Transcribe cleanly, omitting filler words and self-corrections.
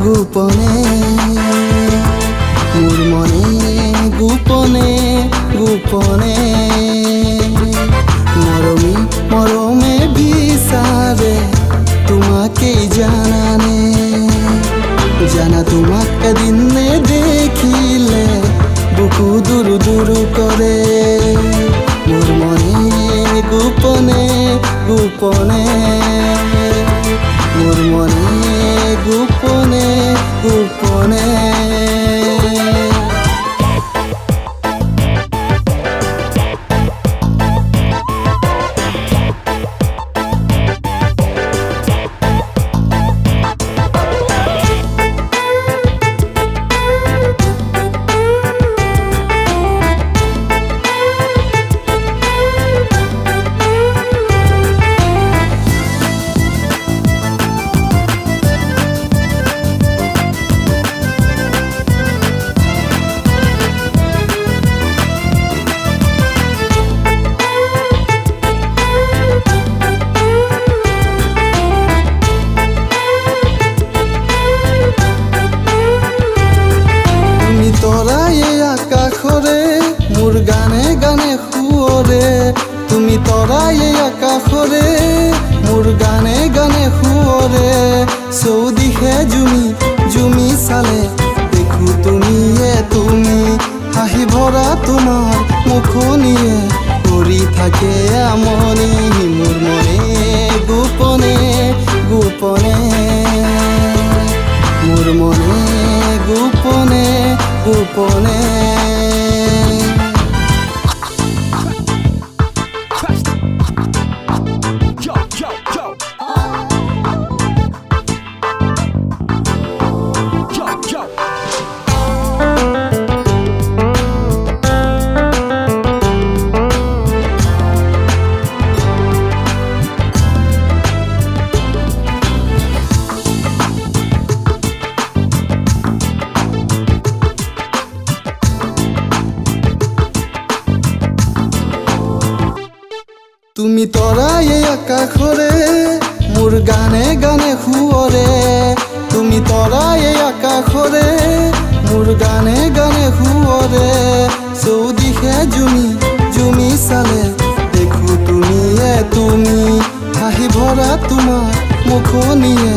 গোপনে মোর মনে গোপনে গোপনে মরমে মরমে বিচারে তোমাকেই জানানে জানা তোমাকে দিনে দেখিলে বুকু দূর দূর করে মোর মনে গোপনে গোপনে মোর মনে গোপনে গোপনে আকাশরে মোর গানে গানে শুয়রে তুমি তৰাই আকাশরে মোর গানে গানে শুয়রে চৌদিশে জুমি জুমি চালে দেখো তুমিয়ে তুমি হাঁহি ভৰা তোমাৰ মুখনিয়ে কৰি থাকে আমনি মোর মনে গোপনে গোপনে মোর মনে গোপনে গোপনে তুমি তৰাই আকাশরে মোর গানে গানে শুয়রে তুমি তৰাই আকাশরে মোর গানে গানে শুয়রে চৌদিশে জুমি জুমি চালে দেখো তুমিয়ে তুমি হাঁহি ভৰা তোমাৰ মুখনিয়ে